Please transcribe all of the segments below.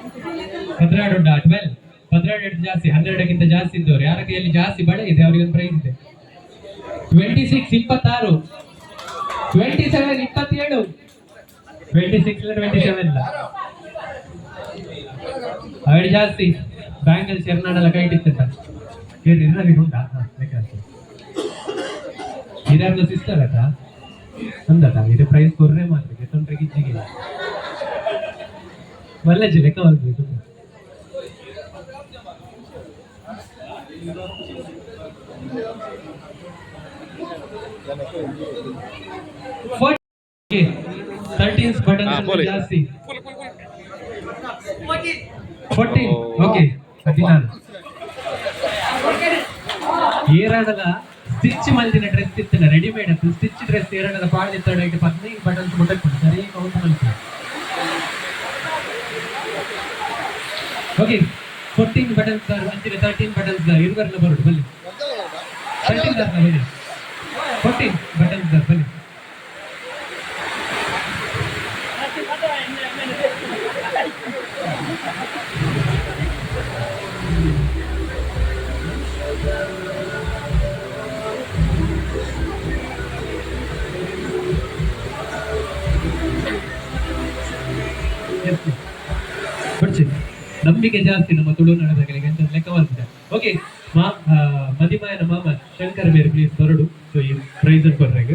16 ಉಂಟಾ? 12 16 ಜಾಸ್ತಿ, 12ಕ್ಕಿಂತ ಜಾಸ್ತಿ ಇದ್ದವ್ರು ಯಾರ ಕೈಯಲ್ಲಿ ಜಾಸ್ತಿ ಬಳೆ ಇದೆ ಅವರಿಗೆ ಒಂದು ಪ್ರೈಸ್ ಇದೆ. 26 26 27 27 26 ಇಲ್ಲ 27 ಇಲ್ಲ ಅವಳು ಜಾಸ್ತಿ. ಬ್ಯಾಂಗಲ್ ಶರ್ನಾಡೆಲ್ಲ ಕೈ ಇಟ್ಟಿತ್ತ ಇದರಲ್ಲಿ ಉಂಟಾ? ಇದನ್ನು ಸಿಸ್ಟರ್ ಅದ ಅಂದಟ ಇದು ಪ್ರೈಸ್ ಕೊರ್ರೆ ಮಾತ್ರ ತೊಂದ್ರೆ ಗಿಜ್ಜಿಗೆ ಮಲ್ಲಜ್ಜಿ ಲೆಕ್ಕ ಮಾಡ್ಬೇಕು. ಜಾಸ್ತಿ 14 ಓಕೆ 16 ಏರಾಡದ ಸ್ಟಿಚ್ ಮಲ್ದಿನ ಡ್ರೆಸ್ ಇತ್ತಿನ ರೆಡಿಮೇಡ್ ಅಂತ ಸ್ಟಿಚ್ ಡ್ರೆಸ್ ಏರಾಡದ ಪಾಡಿ ತಡಕ್ಕೆ 15 ಬಟನ್ಸ್ ಮುಟ್ಟಕ್ಕೆ ಸರಿ ಕೌಂಟ್ ಮಾಡ್ತಾರೆ. ಓಕೆ 14 ಬಟನ್ಸ್ ಅಂಚಿನ 13 ಬಟನ್ಸ್ ಇರುವರ್ನ ಬರೋದು ಬಲ್ಲಿ 13 ದಾರ್ನ ಹೇಳಿ 14 ಬಟನ್ಸ್ ಬಲ್ಲಿ ನಂಬಿಕೆ ಜಾಸ್ತಿ ನಮ್ಮ ತುಳುನಾಡಗಳಿಗೆ ಅಂತ ಲೆಕ್ಕವಾಗ್ತದೆ. ಓಕೆ ಮದಿಮಾಯನ ಮಾಮ ಶಂಕರ ಬೇರೆ ಪ್ಲೀಸ್ ಹೊರಡು. ಸೊ ಈ price ಕೊಡ್ರಾಗ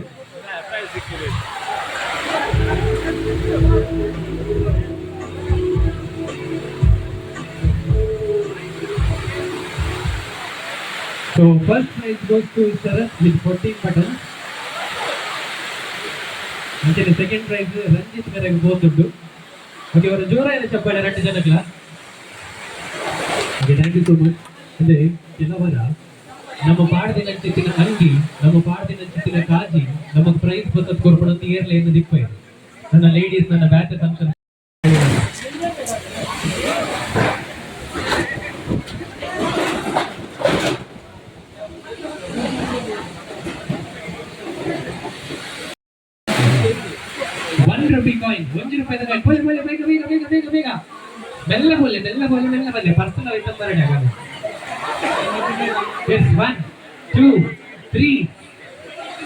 So first prize goes to Sharat with 14 buttons. And the second prize Ranjit Merage both of them. Okay, और जोरा है चप्पल Ratte जनकला. Okay, thank you so much. ಅಂದ್ರೆ ಕೆಲವರ ನಮ್ಮ ಪಾಡದಿನ ಚಿತ್ತಿನ ಅಂಗಿ, ನಮ್ಮ ಪಾಡದಿನ ಚಿತ್ತಿನ ಕಾಜಿ, ನಮಗೆ ಪ್ರೈಸ್ ಬರ್ತದ ಕೊರ್ಪಣ ಅಂತ ಏರ್ಲೆ ಏನು ದಿಪ್ಪ ಇದೆ. ನನ್ನ ಲೇಡೀಸ್ ನನ್ನ ಬ್ಯಾಟ್ ಫಂಕ್ಷನ್ ₹1 ಕಾಯಿನ್ ₹1 ಕಾಯಿನ್ ಬೋಲೆ ಬೋಲೆ ಬೇಗ ಬೇಗ ಬೇಗ ಬೇಗ ಬೇಗ ಮೆಲ್ಲ ಬೋಲೆ ಮೆಲ್ಲ ಬೋಲೆ ಮೆಲ್ಲ ಬನ್ನಿ ಪರ್ಸನಲ್ ಐಟಮ್ ಬರಡಿ ಆಗಲ್ಲ. Yes 1 2 3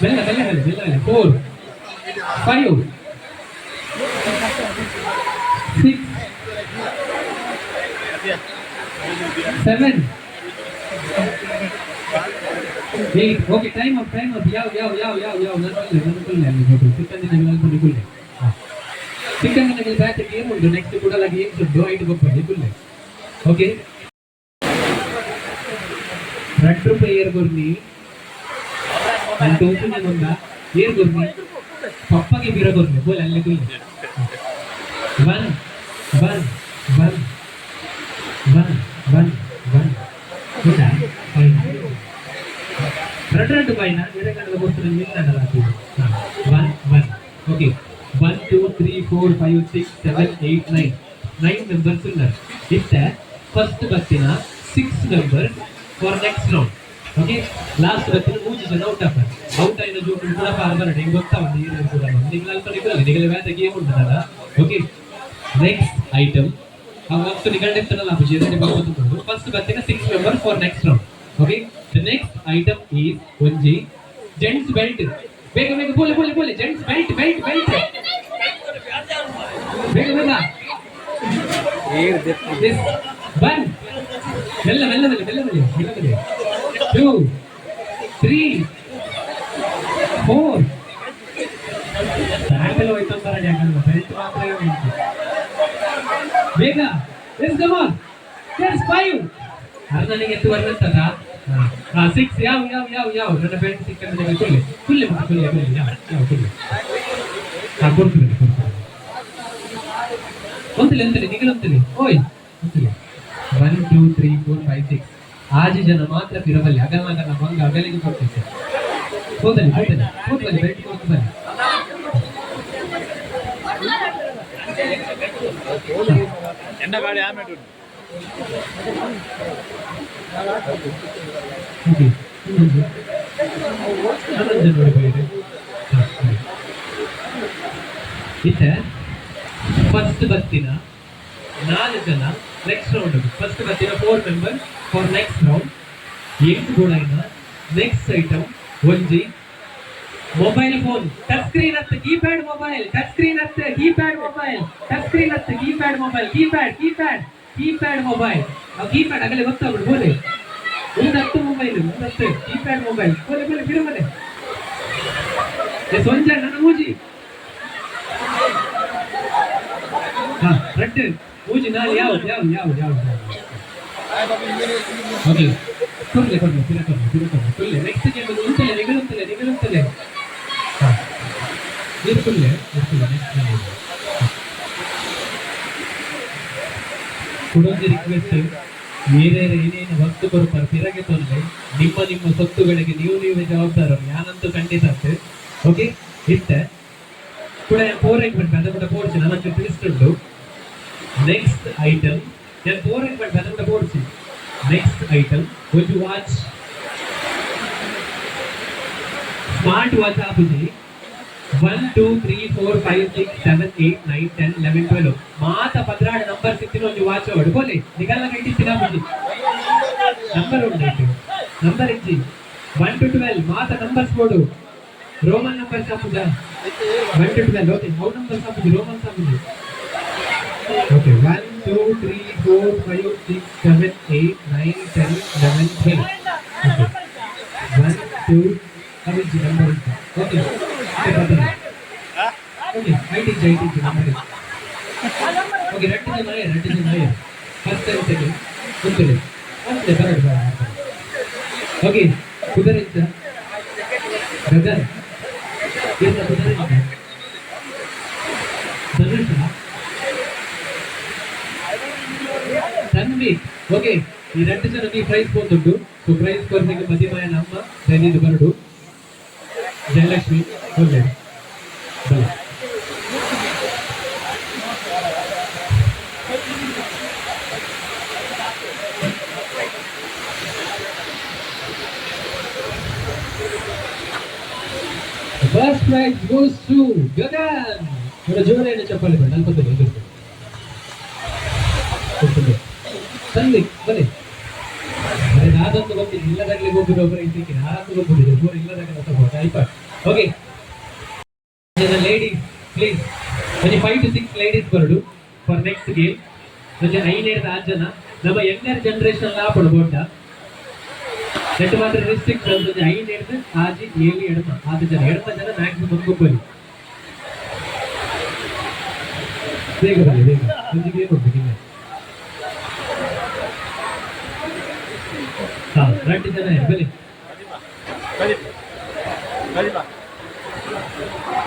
ಮೆಲ್ಲ ಮೆಲ್ಲ ಮೆಲ್ಲ ಮೆಲ್ಲ 4 5 6 7 8 ಓಕೆ ಟೈಮ್ ಅಪ್ ಯಾವ ನನ್ನ ಚಿಕ್ಕಂದಿನ ಚಿಕ್ಕಂದಿನ ಬ್ಯಾಚ್ ಏನುಂಟು ನೆಕ್ಸ್ಟ್ ಕೂಡಲಾಗಿ ಏನು ಸುದ್ದು ಐದು ಗೊಬ್ಬರ ಕುಲ್ಲೆ. ಓಕೆ ₹2 ಏರ್ ಗುರ್ನಿ ನಾನು ತೋರಿಸಿದ ಬಂದ ಏರ್ ಗುರ್ನಿ ಪಪ್ಪಗೆ ಬಿರ ಗುರ್ನಿ ಬೋಲ್ ಅಲ್ಲಿ ಕುಲ್ಲೆ 1 1 1 1 1 1 ಕೂಡಾ ₹2 ಕಾಯಿನ ಬೇರೆ ಕಡೆ ಗೊತ್ತಿಲ್ಲ ನಿಲ್ಲಲ್ಲ 1 1 ಓಕೆ 1 2 3 4 5 6 7 8 9 members uన్నారు. ಇತ್ತ ಫಸ್ಟ್ ಬತ್ತಿನ 6 members for next round. Okay last ಬತ್ತಿನ 3 ಜನ ಔಟ್ ಆಯ್ನ ಜೋಡಿ ಕೂಡ ಪಾರ್ಬರಡೆ ಹಿಂಗೆ ಗೊತ್ತಾವಂತ ಏನು ಕೂಡ ನಿಮಗೆ ಅಲ್ಪ ನಿಗಲ ವ್ಯಾತ ಗೇಮ್ ಉಂಟಲ್ಲ. ಓಕೆ ನೆಕ್ಸ್ಟ್ ಐಟಮ್ ಆ ವಸ್ತು ನಿಗಂಡಿರ್ತನಲ್ಲ ಅಪ್ಪ ಜೇನೆ ಬಾಗುತ್ತದೆ. ಫಸ್ಟ್ ಬತ್ತಿನ 6 members for next round. Okay the next item is ಒಂಜಿ ಜೆಂಟ್ಸ್ ಬೆಲ್ಟ್. ಬೇಗ ಬೇಗ ಬೋಲೆ ಬೋಲೆ ಬೋಲೆ ಜೆಂಟ್ಸ್ ಬೆಲ್ಟ್ ಬೆಲ್ಟ್ ಬೆಲ್ಟ್ ಬೇಗ ಬೇಗ this 1 ಮೆಲ್ಲ ಮೆಲ್ಲ ಮೆಲ್ಲ ಮೆಲ್ಲ ಮೆಲ್ಲ ಮೆಲ್ಲ ಮೆಲ್ಲ 2 3 4 ಸ್ಯಾಂಡಲ್ ಹೋಯ್ತು ಅಂತಾರ ಯಾಕಂದ್ರೆ ಬೆಲ್ಟ್ ಮಾತ್ರ ಉಂಟು. ಬೇಗ let's come on there's 5 ನನಗೆ ಎತ್ತು ಬರ್ತದ 6 ಯಾವ ನನ್ನ ಬೆಲ್ಟ್ ಸಿಕ್ಕಂದ್ರೆ ಕುಲ್ಲೆ ಕುಲ್ಲೆ ಕುಲ್ಲೆ ಕುಲ್ಲೆ ಯಾವ ಕುಲ್ಲೆ ಕೊಡ್ತೀನಿ ಒಂತಲಿ ಅಂತಲಿ ನಿಗಲಂತಲಿ ಓಯ್ ಅಂತಲಿ 1 2 3 4 5 6 ಆಜಿ ಜನ ಮಾತ್ರ ಫಿರಬಲ್ಲಿ ಅಗಲ ಅಗಲ ಮಂಗ ಅಗಲಿಗೆ ಕೊಡ್ತಿದ್ದೆ. ಹೋದಲಿ ಹೋದಲಿ ಹೋದಲಿ ಬೆಲ್ಟ್ ಕೊಡ್ತು ಬನ್ನಿ. ಎನ್ನ ಗಾಡಿ ಆಮೇಲೆ ಓಕೆ ಇತ್ತ ಫಸ್ಟ್ ಬತ್ತಿನ 4 ಜನ ನೆಕ್ಸ್ಟ್ ರೌಂಡ್ ಫಸ್ಟ್ ಬರ್ತೀರಾ 4 ಮೆಂಬರ್ ಫಾರ್ ನೆಕ್ಸ್ಟ್ ರೌಂಡ್ 8 ಗೋಳೈನ ನೆಕ್ಸ್ಟ್ ಐಟಮ್ ಒಂಜಿ ಮೊಬೈಲ್ ಫೋನ್ ಟಚ್ ಸ್ಕ್ರೀನ್ ಅತ್ತ ಕೀಪ್ಯಾಡ್ ಮೊಬೈಲ್ ಟಚ್ ಸ್ಕ್ರೀನ್ ಅತ್ತ ಕೀಪ್ಯಾಡ್ ಮೊಬೈಲ್ ಟಚ್ ಸ್ಕ್ರೀನ್ ಅತ್ತ ಕೀಪ್ಯಾಡ್ ಮೊಬೈಲ್ ಕೀಪ್ಯಾಡ್ ಮೊಬೈಲ್ ಆ ಕೀಪ್ಯಾಡ್ ಆಗಲೇ ಗೊತ್ತಾಗ್ಬಿಡು ಬೋಲೆ ಒಂದತ್ತು ಮೊಬೈಲ್ ಒಂದತ್ತು ಕೀಪ್ಯಾಡ್ ಮೊಬೈಲ್ ಬೋಲೆ ಬೋಲೆ ಬಿಡು ಮನೆ ಸೊಂಜ ನನ್ನ ಮೂಜಿ ಹಾ ರಟ್ಟು ಮೂಜಿ ನಾಳೆ ಯಾವ್ದು ಓಕೆ ಕೊಡ್ಲೆ ಕೊಡ್ಲೆ ನೆಕ್ಸ್ಟ್ ಗೇಮ್ ನಿಗಳುತ್ತಲೆ ಇರ್ಕೊಳ್ಳೆ ಕೊಡೊಂದು ರಿಕ್ವೆಸ್ಟ್ ಏನೇನು ವಸ್ತು ಕೊಡ್ತಾರೆ ತಿರಗೆ ತೊಂದ್ರೆ ನಿಮ್ಮ ಸೊತ್ತುಗಳಿಗೆ ನೀವೇ ಜವಾಬ್ದಾರ ಯಾನಂತೂ ಖಂಡಿತ ಓಕೆ ಇತ್ತ ಕೂಡ ಪೋರೆಂಟ್ಮೆಂಟ್ ಅದು ಕೂಡ ಪೋಡ್ಸಿ ನನಗೆ ತಿಳಿಸ್ಕೊಂಡು ನೆಕ್ಸ್ಟ್ ಐಟಮ್ ഞാൻ ಪೋರೆಂಟ್ಮೆಂಟ್ ಅದು ಕೂಡ ಪೋಡ್ಸಿ ನೆಕ್ಸ್ಟ್ ಐಟಮ್ ಒಂದು ವಾಚ್ ಸ್ಮಾರ್ಟ್ ವಾಚ್ ಆಪುಜಿ 1 2 3 4 5 6 7 8 9 10 11 12 ಮಾತ 16 ನಂಬರ್ ಸಿಕ್ಕಿನ ಒಂದು ವಾಚ್ ಅವಡು ಬೋಲೆ ನಿಗಲ್ಲ ಕಟ್ಟಿಸಿನ ಬುಜಿ ನಂಬರ್ ಉಂಟು ನಂಬರ್ ಇಜ್ಜಿ 1 to 12 ಮಾತ ನಂಬರ್ಸ್ ಬೋಡು ರೋಮನ್ ನಂಬರ್ ಸಾಪುಜ 1 to 12 ಓಕೆ ಹೌ ನಂಬರ್ ಸಾಪುಜಿ ರೋಮನ್ ಸಾಪುಜಿ okay 1 2 3 4 5 6 7 8 9 10 11 12 okay 1 2 ಅವಿಜ್ಜಿ number okay okay ಐಟ್ ನಂಬರ್ ಓಕೆ ரெண்டு ಜನ ಫಸ್ಟ್ ಟೈಮ್ ಸೆಕೆಂಡ್ ಕುಂತಲೆ ಮತ್ತೆ ಬರಡು ಓಕೆ ಕುದರಿಂದ ಗಗನ್ ಏನ ಕುದರಿಂದ ಧನುಷ ತನ್ವಿ ಓಕೆ ಈ రెండు ಜನ ಈ ಪ್ರೈಸ್ ಪೋತುಂಡು ಸೊ ಪ್ರೈಸ್ ಕೊರ್ನಿಗೆ ಮದಿಮಾಯ ನಮ್ಮ ದೈನಿದು ಬರಡು ಜಯಲಕ್ಷ್ಮಿ ಒಳ್ಳೆ ಬಲ first prize goes to Gagan ಅವರ ಜೋರೇನ ಚಪ್ಪಲಿ ಬಣ್ಣ ಅನ್ಕೋತೀನಿ ಎದುರು ತನ್ವಿ ಬನ್ನಿ ಅರೆ ನಾದಂತೂ ಗೊತ್ತಿಲ್ಲ ಇಲ್ಲದಾಗಲಿ ಹೋಗುದು ಒಬ್ಬರು ಇಂತಿಕ್ಕೆ ನಾರಂತೂ ಹೋಗುದಿಲ್ಲ ಒಬ್ಬರು ಇಲ್ಲದಾಗ ತಗೋದು ಆಯ್ತಾ okay ladies please when 5 to 6 ladies ಬರಡು for next game म्हणजे 5 ಜನ ನಮ್ಮ ಯಂಗರ್ ಜನರೇಷನ್ ಲಾ ಪಡಬೋಡ ನೆಟ್ ಮಾತ್ರ ರಿಸ್ಟ್ರಿಕ್ಟ್ म्हणजे 5 ಆಜಿ 7 ಎಡಮ 6 ಜನ ಮ್ಯಾಕ್ಸಿಮಮ್ ಮುಂಗೋಬಲಿ ಬೇಗ ಒಂದು ಗೇಮ್ ಹೋಗ್ಬೇಕು ಹಾ 2 ಜನ ಬನ್ನಿ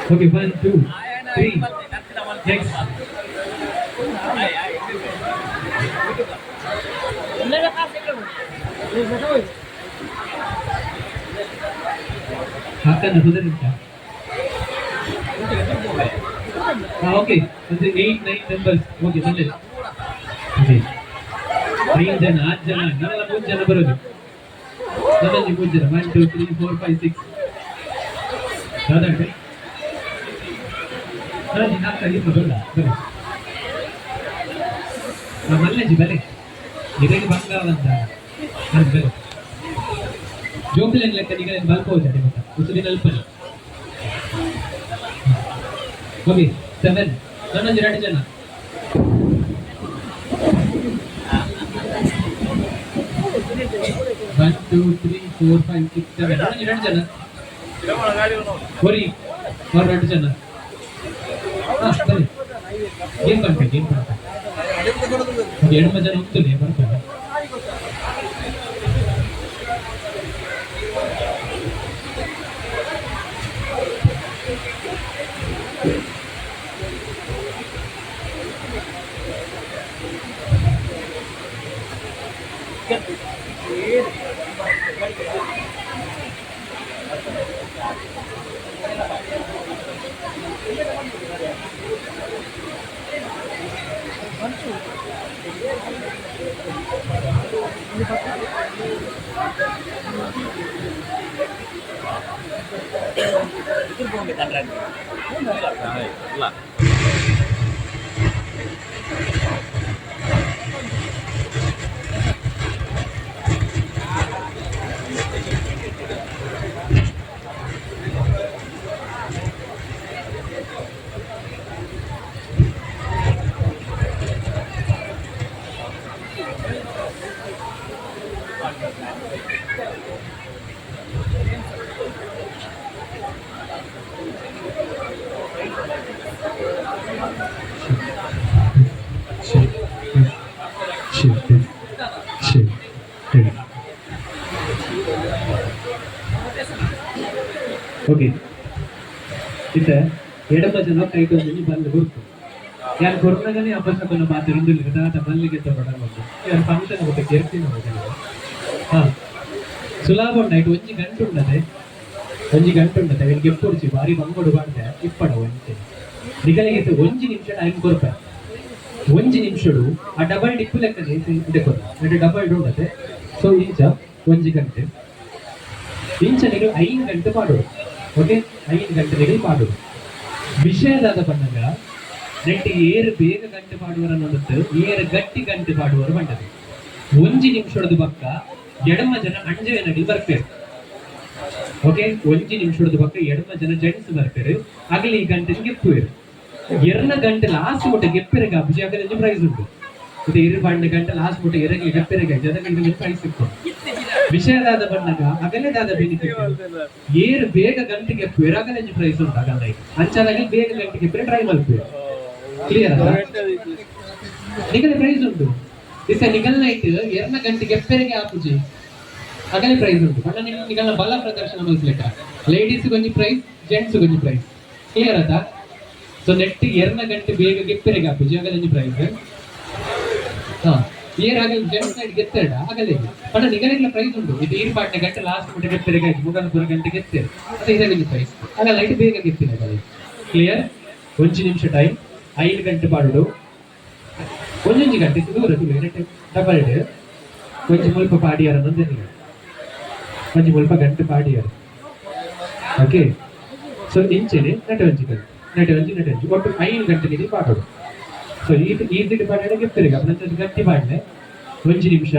okay 1 2 3 next ಹಾಕನ ಸುದರಿಂದ ಓಕೆ ಅಂದ್ರೆ 8 9 ಮೆಂಬರ್ಸ್ ಓಕೆ ಬಂದೆ ಓಕೆ 5 ಜನ 8 ಜನ ನಾವೆಲ್ಲ 3 ಜನ ಬರೋದು ನಮಗೆ 3 ಜನ 1 2 3 4 5 6 ದಾದಾಟೆ ಹಾಜಿ ನಾಲ್ಕು ಬರೋಲ್ಲ ಬನ್ನಿ ಮಲ್ಲೆಜಿ ಬಲೆ ಇದಕ್ಕೆ ಬಂಗಾವಂತ ಬಲೆ ಜೋಕ್ಲೇನ್ ಲೆಕ್ಕ ಈಗ ಬಲ್ಪೋಜಾಡೆ ಮತ್ತೆ ಉಸುಲಿನ ಅಲ್ಪನೆ ಓಕೆ 7 ನನ್ನೊಂದು 2 ಜನ one two three four five six seven ನನ್ನೊಂದು 2 ಜನ ಹೊರಿ ಅವ್ರು 2 ಜನ ಬನ್ನಿ ಗೇಮ್ ಬರ್ಬೇಕು ಎಡಮ ಜನ ಹೋಗ್ತದೆ ಬರ್ತಾರೆ ಓಕೆ ಇತ್ತ ಎಡಮ ಜನ ಕೈಟ್ ಒಂದು ಬಂದು ಗುರುತು ಯಾರು ಕೊರೋನಾಗನೇ ಅಪಶಕನ ಮಾತಿರುವುದಿಲ್ಲ ದಾಟ ಮಲ್ಲಿಗೆ ತಗೊಳ್ಳೋದು ಯಾರು ಫಂಕ್ಷನ್ ಹೋಗುತ್ತೆ ಕೆರ್ತಿನ ಹೋಗಲ್ಲ ಹಾ ಸುಲಭ ಉಂಟಾಯ್ತು ಒಂಜಿ ಗಂಟೆ ಉಂಟದೆ ಅವನಿಗೆ ಎಪ್ಪೊಡಿಸಿ ಬಾರಿ ಬಂಗೋಡು ಬಾಡ್ದೆ ಇಪ್ಪಡ ಒಂಚೆ ನಿಗಲಿಗೆ 1 ನಿಮಿಷ ಟೈಮ್ ಕೊಡ್ತಾರೆ 1 ನಿಮಿಷಡು ಆ ಡಬಲ್ ಡಿಪ್ಪು ಲೆಕ್ಕನೆ ಕೊಡ್ತಾರೆ ಡಬಲ್ ಉಂಟದೆ ಸೊ ಇಂಚ 1 ಗಂಟೆ ಇಂಚ ನೀವು 5 ಗಂಟೆ ಮಾಡೋದು ಓಕೆ 5 ಗಂಟೆ ನೀವು ಮಾಡೋದು ವಿಷಯದಾದ ಬಂದಾಗ ನೆಟ್ಟಿ ಏರು ಬೇಗ ಗಂಟೆ ಮಾಡುವರ ನೋಡುತ್ತೆ ಏರು ಗಟ್ಟಿ ಗಂಟೆ ಮಾಡುವವರು ಬಂಡದು 1 ನಿಮಿಷದ ಪಕ್ಕ ಎಡಮ ಜನ ಅಂಜೆ ನಡಿ ಬರ್ಪೇರು ಓಕೆ 1 ನಿಮಿಷದ ಪಕ್ಕ ಎಡಮ ಜನ ಜೆಂಟ್ಸ್ ಬರ್ಪೇರು ಆಗಲಿ ಈ ಗಂಟೆ ಗೆಪ್ಪುವೇರು 2 ಗಂಟೆ ಲಾಸ್ಟ್ ಮುಟ್ಟ ಗೆಪ್ಪೆರೆಗೆ ಅಭಿಜಿ ಆಗಲಿ ಪ್ರೈಸ್ ಉಂಟು ಇದು 2 ಗಂಟೆ ಲಾಸ್ಟ್ ಮುಟ್ಟ ಎರಗಲಿ ಗೆಪ್ಪೆರೆಗೆ ಜನಗಳಿಗೆ ಪ್ರೈಸ್ ಸಿಕ್ತು ವಿಷಯದಾದ ಬಂದಾಗ ಅಗಲೇದಾದ ಬೆನಿಫಿಟ್ ಏರು ಬೇಗ ಗಂಟೆಗೆ ಗೆಪ್ಪುವೇರು ಆಗಲೇ ಪ್ರೈಸ್ ಉಂಟು ಆಗಲ್ಲ ಅಂಚಾಲಾಗಿ ಬೇಗ ಗಂಟೆಗೆ ಗೆಪ್ಪರೆ ಟ್ರೈ ಮಾಡ್ತೀವಿ ಕ್ಲಿಯರ್ ನಿಗಲಿ ಪ್ರೈಸ್ ಉಂಟು ದಿಸ ನಿಗಲ್ ನೈಟ್ 2 ಗಂಟೆಗೆ ಎಪ್ಪೆರೆಗೆ ಆಪುಜಿ ಅಗಲಿ ಪ್ರೈಸ್ ಉಂಟು ಬಣ್ಣ ನಿಗಲ್ನ ಬಲ ಪ್ರದರ್ಶನ ಮಲ್ಸ್ಲೆಕ್ಕ ಲೇಡೀಸ್ ಗೊಂಜಿ ಪ್ರೈಸ್ ಜೆಂಟ್ಸ್ ಗೊಂಜಿ ಪ್ರೈಸ್ ಕ್ಲಿಯರ್ ಆತ ಸೊ ನೆಟ್ 2 ಗಂಟೆ ಬೇಗ ಗೆಪ್ಪೆರೆಗೆ ಆಪುಜಿ ಅಗಲಿ ಪ್ರೈಸ್ ಹಾ ಏರ್ ಆಗಲಿ ಜೆಂಟ್ಸ್ ನೈಟ್ ಗೆತ್ತೇಡ ಅಗಲಿ ಬಣ್ಣ ನಿಗಲಿಗೆ ಪ್ರೈಸ್ ಉಂಟು ಇದು ಈರ್ ಪಾಟ್ನೆ ಗಂಟೆ ಲಾಸ್ಟ್ ಮುಟ್ಟ ಗೆಪ್ಪೆರೆಗೆ ಆಯ್ತು ಮುಗಲ್ಪುರ ಗಂಟೆ ಗೆತ್ತೇರು ಅದು ಇದರಲ್ಲಿ ಪ್ರೈಸ್ ಆಗ ಲೈಟ್ ಬೇಗ ಗೆತ್ತಿನ ಅಗಲಿ ಕ್ಲಿಯರ್ 1 ನಿಮಿಷ ಟೈಮ್ 5 ಗಂಟೆ ಪಾಡು 1 ಗಂಟೆ ದೂರ ಡಬಲ್ ಡೇ ಕೊಂಚ ಮುಲ್ಪ ಪಾಡಿಯಾರ ಕೊಂಚ ಮುಲ್ಪ ಗಂಟೆ ಪಾಡಿಯಾರ ಓಕೆ ಸೊ ಇಂಚೆನೆ ನಟವಂಜಿ ಒಟ್ಟು 5 ಗಂಟೆಗೆ ಪಾಡೋದು ಸೊ ಈ ಪಾಡಿಯಾಡ ಗೆಪ್ಪರಿಗೆ ನಂತರ ಗಂಟೆ ಪಾಡ್ನೆ 1 ನಿಮಿಷ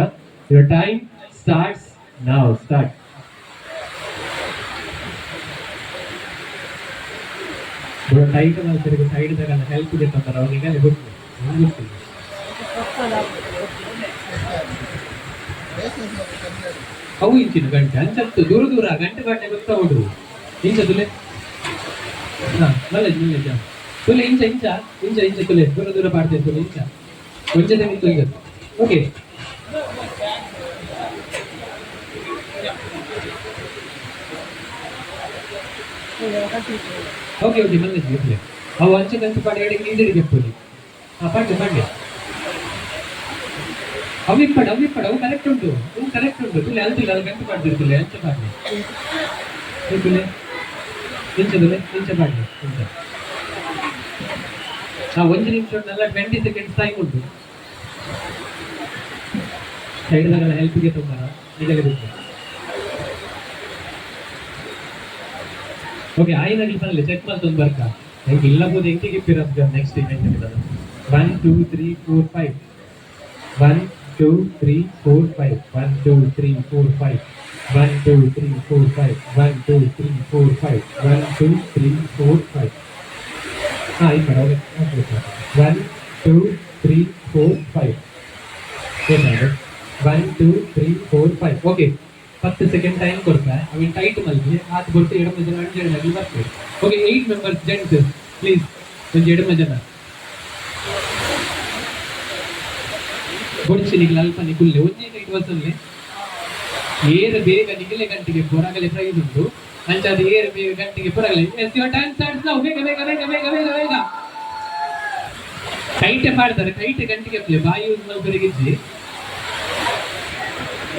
your time starts now start tight ಮಾಡ್ತಾರೆ ಸೈಡ್ ದಾಗ ಹೆಲ್ಪ್ ಗೆತ್ತಾರ ಅವನಿಗೆ ಗೊತ್ತಿಲ್ಲ ಅವು ಇಂಚಿನ ಗಂಟೆ ಅಂಚತ್ತು ದೂರ ಗಂಟೆ ಬಾಟೆ ಗೊತ್ತಾವುದು ಇಂಚ ತುಲೆ ಹಾ ಮಲ್ಲ ತುಲೆ ಇಂಚ ತುಲೆ ದೂರ ಪಾಡ್ತೇವೆ ತುಲೆ ಇಂಚ ಒಂಚೆ ನಿಂತು ಈಗ ಓಕೆ ಓಕೆ ಮಲ್ಲ ಅವು ಅಂಚೆ ಗಂಟೆ ಪಾಡಿ ಹಿಂದೆ ಗೆಪ್ಪಲಿ ಹಾ ಪಾಡ್ಯ ಅವಿಪ್ಪಡ ಅವು ಕರೆಕ್ಟ್ ಉಂಟು ತುಲೆ ಅಲ್ತಿಲ್ಲ ಅದು ಗಂಟೆ ಪಾಡ್ದಿರ್ತಿಲ್ಲ ಅಂಚೆ ಪಾಡ್ಲಿ ತುಲೆ ಇಂಚ ಪಾಡ್ಲಿ ಇಂಚ ಹಾ 1 ನಿಮಿಷ 20 ಸೆಕೆಂಡ್ಸ್ ಟೈಮ್ ಉಂಟು ಸೈಡ್ದಾಗಲ್ಲ ಹೆಲ್ಪ್ಗೆ ತೊಂಬಾರ ನಿಗಲಿ ಬಿಟ್ಟು ಓಕೆ ಆಯ್ನಾಗಿ ಬರಲಿ ಚೆಕ್ ಮಾಡ್ತೊಂದು ಬರ್ಕ ಹೆಂಗೆ ಇಲ್ಲಬಹುದು ಹೆಂಗೆ ಗಿಪ್ಪಿರೋದು ನೆಕ್ಸ್ಟ್ ಇವೆಂಟ್ 1 2 3 4 5 1 2 3 4 5 1 2 3 4 5 1 2 3 4 5 1 2 3 4 5 1 2 3 4 5 ಹಾ ಈ ಕಡೆ 1 2 3 4 5 1 2 3 4 5 ಓಕೆ 10 ಸೆಕೆಂಡ್ ಟೈಮ್ ಕೊಡ್ತಾರೆ ಅವಿನ ಟೈಟ್ ಮಲ್ಗಿ ಆತ ಕೊಟ್ಟು ಎಡಮ ಜನ ಅಂಜೆಡಾಗಿ ಬರ್ತೇವೆ ಓಕೆ 8 ಮೆಂಬರ್ಸ್ ಜೆಂಟ್ಸ್ ಪ್ಲೀಸ್ ಒಂದು ಎಡಮ ಜನ ಬೊಡ್ಸಿ ನಿಗಲ ಅಲ್ಪ ನಿಗುಲ್ಲೆ ಒಂದೇ ಕೈಟ್ ವಸಲ್ಲೆ ಏರು ಬೇಗ ನಿಗಲೆ ಗಂಟೆಗೆ ಹೊರಗಲೆ ಪ್ರೈಸ್ ಉಂಟು ಅಂಚಾದ ಏರು ಬೇಗ ಗಂಟೆಗೆ ಹೊರಗಲೆ ಟೈಮ್ ಸ್ಟಾರ್ಟ್ಸ್ ನಾವು ಬೇಗ ಕೈಟೆ ಮಾಡ್ತಾರೆ ಕೈಟೆ ಗಂಟೆಗೆ ಬಾಯಿ ಯೂಸ್ ಮಲ್ಪರಿಗಿಜ್ಜಿ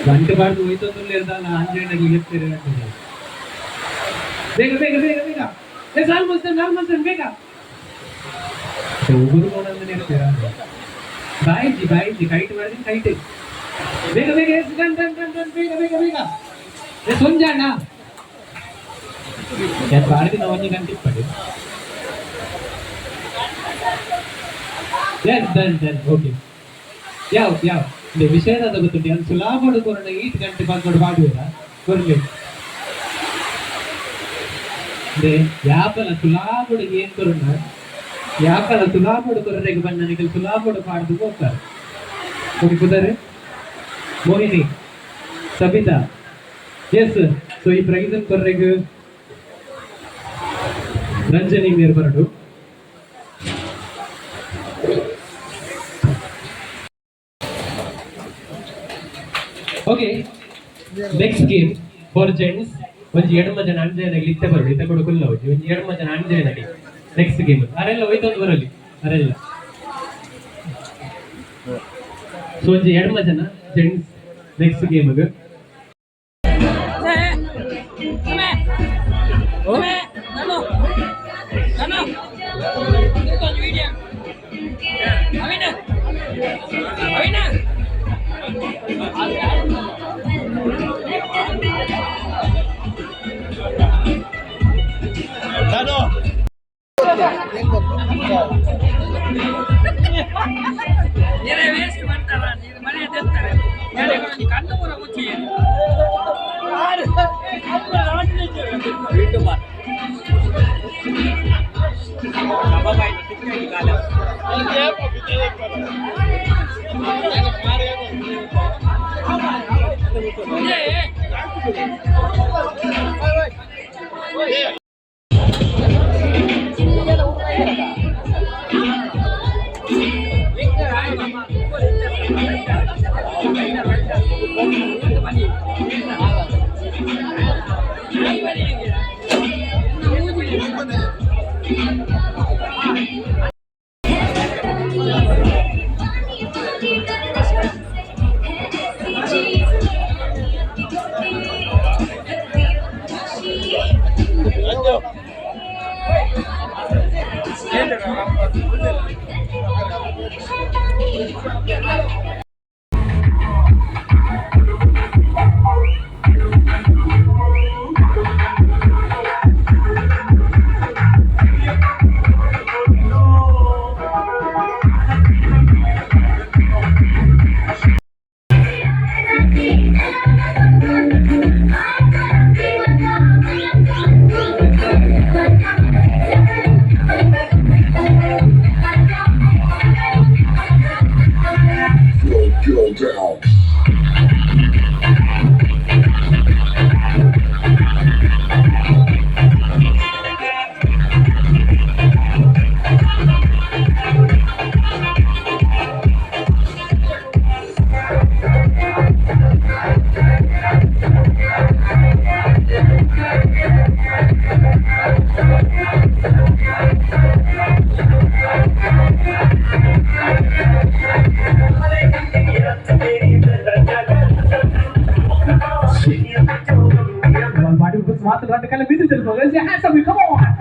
ಗಂಟೆ ಬಾರ್ದು ಹೋಯ್ತೊಂದು ಇರ್ದಲ್ಲ ಅಂಜೆಂಡಾಗಿ ಗೆಪ್ತಾರೆ ಬೇಗ ಆಲ್ಮೋಸ್ಟ್ ಬೇಗ ಒಬ್ಬರು ನೋಡೋದನ್ನ ಇರ್ತೀರ ಬಾಯಿಜಿ ಕೈಟ್ ಮಾಡಿದ್ರೆ ಕೈಟೆ ಬೇಗ ಬೇಗ ಸೊಂಜಾಣ ಬಾರ್ದಿನ 1 ಗಂಟೆ ಇಪ್ಪಡಿ ಓಕೆ ಯಾವ ವಿಷಯದ ಗೊತ್ತುಂಟು ಅದು ಸುಲಾಭಡು ಕೊರೋಣ 8 ಗಂಟೆ ಬಂದ್ಕೊಂಡು ಬಾಡುವುದ ಕೊರ್ಲಿ ಯಾಪಲ ಸುಲಾಭಡು ಏನ್ ಕೊರೋಣ ಯಾಕಲ್ಲ ಸುಲಾಭಡು ಕೊರರೆಗೆ ಬಂದ ನನಗೆ ಸುಲಾಭಡು ಪಾಡ್ದು ಹೋಗ್ತಾರೆ ಓಕೆ ಕುದರೆ ಮೋಹಿನಿ ಸಬಿತಾ ಎಸ್ ಸೊ ಈ ಪ್ರೈಸ್ ಕೊರ್ರೆಗೆ ರಂಜನಿ ನೀರು ಬರಡು okay next game for gents ಒಂಜಿ ಎಡಮ ಜನ ಅಂಜನಾಗಿ ಇತ್ತೆ ಬರೋಡು ಇತ್ತ ಕೂಡ ಕುಲ್ಲ ಹೋಗಿ ಒಂಜಿ ಎಡಮ ಜನ ಅಂಜನಾಗಿ ನೆಕ್ಸ್ಟ್ ಗೇಮ್ ಅರೆಲ್ಲ ಹೋಯ್ತೊಂದು ಬರಲಿ ಅರೆಲ್ಲ ಸೊ ಒಂಜಿ ಎಡಮ ಜನ ಜೆಂಟ್ಸ್ ನೆಕ್ಸ್ಟ್ ಗೇಮ್ಗೆ ವೇಸ್ಟ್ ಮಾಡ್ತಾರ ಮನೆ ತೆತ್ತಾರೆ ಕಣ್ಣು ಪೂರ ಮುಚ್ಚಿ ಮಾತ್ರ ಕಲ್ಲ ಬಿದ್ದಿರ್ಬೋದು come on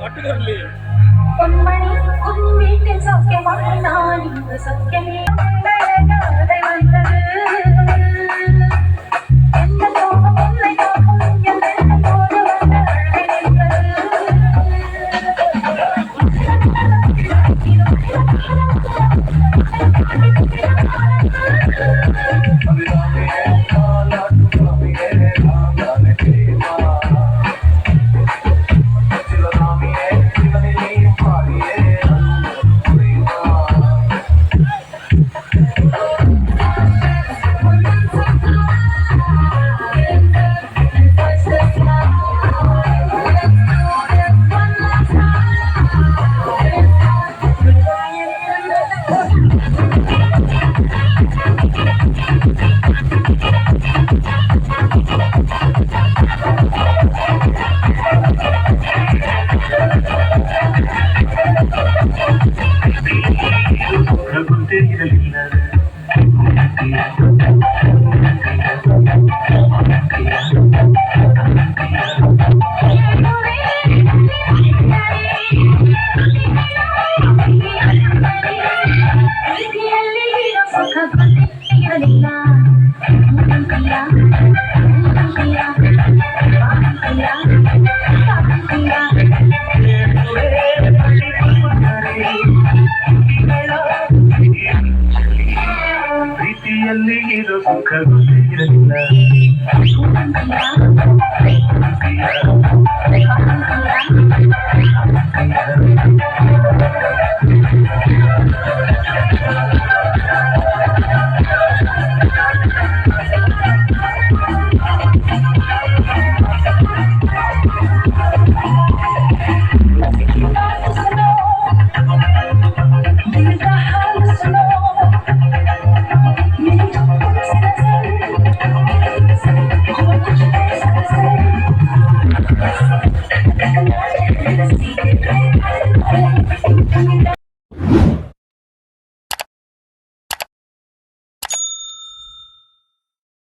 ಒಟ್ಟುಗೂರ್ಲಿ பொன்மணி உன் வீட்டில் சௌக்கியமாக நான் இங்கு சௌக்கியமே கதை வந்தது எந்த சோகம் உன்னை காக்கும் என் போது வந்த அழகை ಪ್ರೀತಿಯಲ್ಲಿ ಇರೋ ಸುಖ